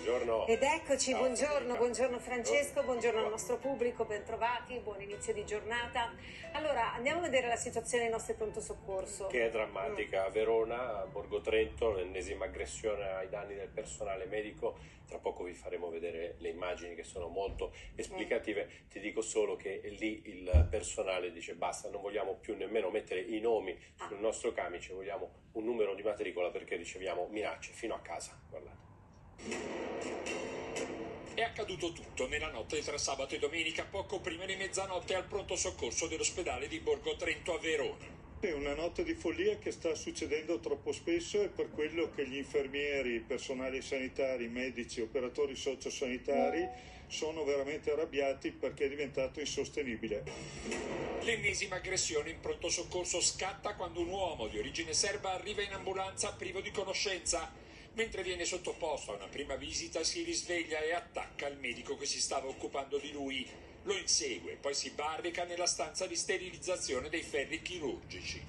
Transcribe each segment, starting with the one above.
Buongiorno. Ed eccoci, Ciao, buongiorno, buongiorno Francesco, buongiorno al Buongiorno. nostro pubblico, bentrovati, buon inizio di giornata. Allora, andiamo a vedere la situazione dei nostri pronto soccorso. Che è drammatica. A Verona, a Borgo Trento, l'ennesima aggressione ai danni del personale medico. Tra poco vi faremo vedere le immagini che sono molto esplicative. Ti dico solo che lì il personale dice basta, non vogliamo più nemmeno mettere i nomi sul nostro camice, vogliamo un numero di matricola perché riceviamo minacce fino a casa. Guardate. È accaduto tutto nella notte tra sabato e domenica, poco prima di mezzanotte, al pronto soccorso dell'ospedale di Borgo Trento a Verona. È una notte di follia che sta succedendo troppo spesso e per quello che gli infermieri, personali sanitari, medici, operatori sociosanitari sono veramente arrabbiati perché è diventato insostenibile. L'ennesima aggressione in pronto soccorso scatta quando un uomo di origine serba arriva in ambulanza privo di conoscenza. Mentre viene sottoposto a una prima visita si risveglia e attacca il medico che si stava occupando di lui. Lo insegue, poi si barrica nella stanza di sterilizzazione dei ferri chirurgici.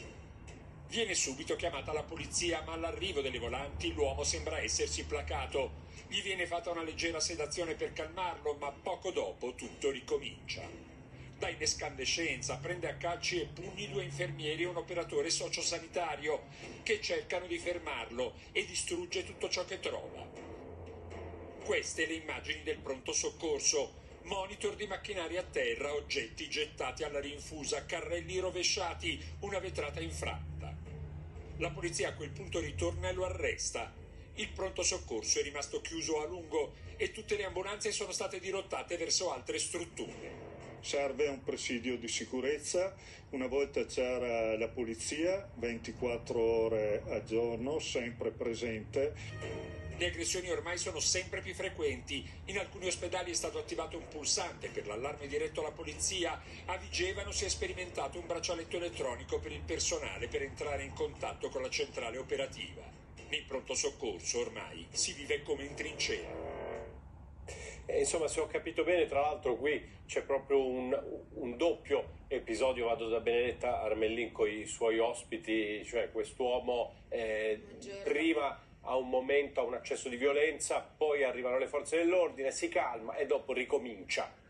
Viene subito chiamata la polizia, ma all'arrivo delle volanti l'uomo sembra essersi placato. Gli viene fatta una leggera sedazione per calmarlo, ma poco dopo tutto ricomincia. Da inescandescenza prende a calci e pugni due infermieri e un operatore sociosanitario che cercano di fermarlo e distrugge tutto ciò che trova. Queste le immagini del pronto soccorso. Monitor di macchinari a terra, oggetti gettati alla rinfusa, carrelli rovesciati, una vetrata infratta. La polizia a quel punto ritorna e lo arresta. Il pronto soccorso è rimasto chiuso a lungo e tutte le ambulanze sono state dirottate verso altre strutture. Serve un presidio di sicurezza, una volta c'era la polizia, 24 ore al giorno, sempre presente. Le aggressioni ormai sono sempre più frequenti. In alcuni ospedali è stato attivato un pulsante per l'allarme diretto alla polizia. A Vigevano si è sperimentato un braccialetto elettronico per il personale per entrare in contatto con la centrale operativa. Nel pronto soccorso ormai si vive come in trincea. Insomma, se ho capito bene, tra l'altro qui c'è proprio un doppio episodio. Vado da Benedetta Armellin con i suoi ospiti, cioè quest'uomo prima ha un momento, ha un accesso di violenza, poi arrivano le forze dell'ordine, si calma e dopo ricomincia.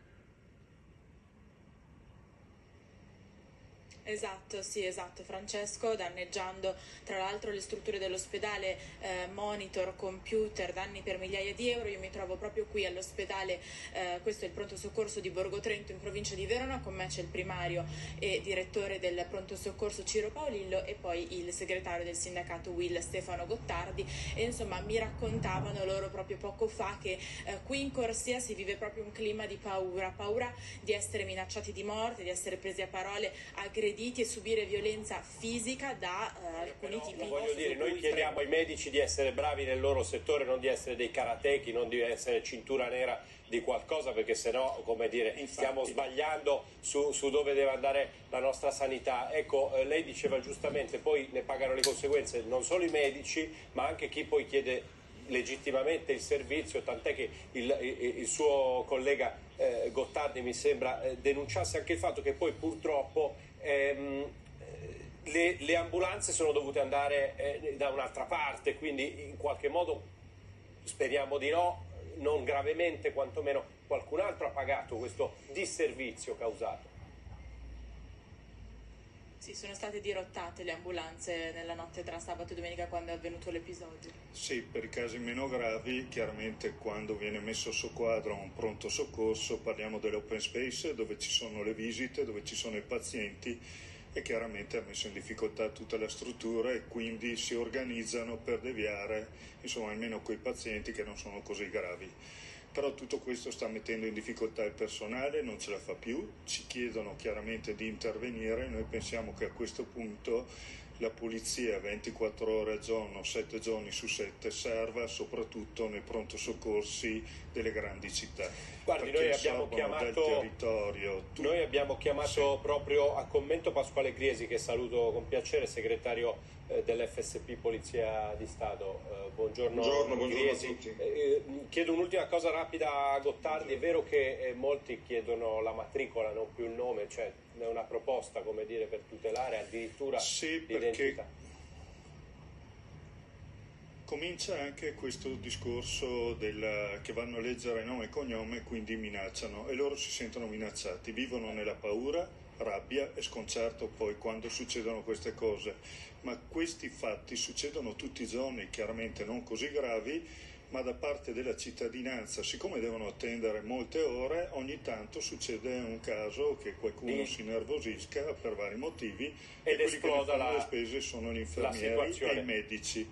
Esatto, sì, esatto, Francesco, danneggiando tra l'altro le strutture dell'ospedale, monitor, computer, danni per migliaia di euro. Io mi trovo proprio qui all'ospedale, questo è il pronto soccorso di Borgo Trento in provincia di Verona, con me c'è il primario e direttore del pronto soccorso Ciro Paolillo e poi il segretario del sindacato Will Stefano Gottardi, e insomma mi raccontavano loro proprio poco fa che qui in corsia si vive proprio un clima di paura di essere minacciati di morte, di essere presi a parole, aggrediti e subire violenza fisica da alcuni tipi. Voglio dire, noi chiediamo ai medici di essere bravi nel loro settore, non di essere dei karateki, non di essere cintura nera di qualcosa, perché sennò, come dire, stiamo sbagliando su dove deve andare la nostra sanità. Ecco, lei diceva giustamente, poi ne pagano le conseguenze non solo i medici, ma anche chi poi chiede legittimamente il servizio, tant'è che il suo collega Gottardi mi sembra denunciasse anche il fatto che poi purtroppo le ambulanze sono dovute andare da un'altra parte, quindi in qualche modo, speriamo di no, non gravemente, quantomeno qualcun altro ha pagato questo disservizio causato. Sì, sono state dirottate le ambulanze nella notte tra sabato e domenica quando è avvenuto l'episodio. Sì, per i casi meno gravi, chiaramente quando viene messo a soqquadro un pronto soccorso parliamo dell'open space dove ci sono le visite, dove ci sono i pazienti, e chiaramente ha messo in difficoltà tutta la struttura e quindi si organizzano per deviare insomma almeno quei pazienti che non sono così gravi. Però tutto questo sta mettendo in difficoltà il personale, non ce la fa più, ci chiedono chiaramente di intervenire. Noi pensiamo che a questo punto la polizia 24 ore al giorno, 7 giorni su 7 serva soprattutto nei pronto soccorsi delle grandi città. Guardi, Perché noi abbiamo chiamato proprio a commento Pasquale Griesi, che saluto con piacere, segretario dell'FSP Polizia di Stato. Buongiorno Griesi. A tutti. Chiedo un'ultima cosa rapida a Gottardi. È vero che molti chiedono la matricola, non più il nome, cioè è una proposta, come dire, per tutelare addirittura sì, l'identità. comincia anche questo discorso che vanno a leggere nome e cognome, quindi minacciano, e loro si sentono minacciati, vivono nella paura, rabbia e sconcerto poi quando succedono queste cose, ma questi fatti succedono tutti i giorni, chiaramente non così gravi, ma da parte della cittadinanza, siccome devono attendere molte ore, ogni tanto succede un caso che qualcuno si innervosisca per vari motivi ed e quelli che ne esploda fanno le spese sono gli infermieri e i medici.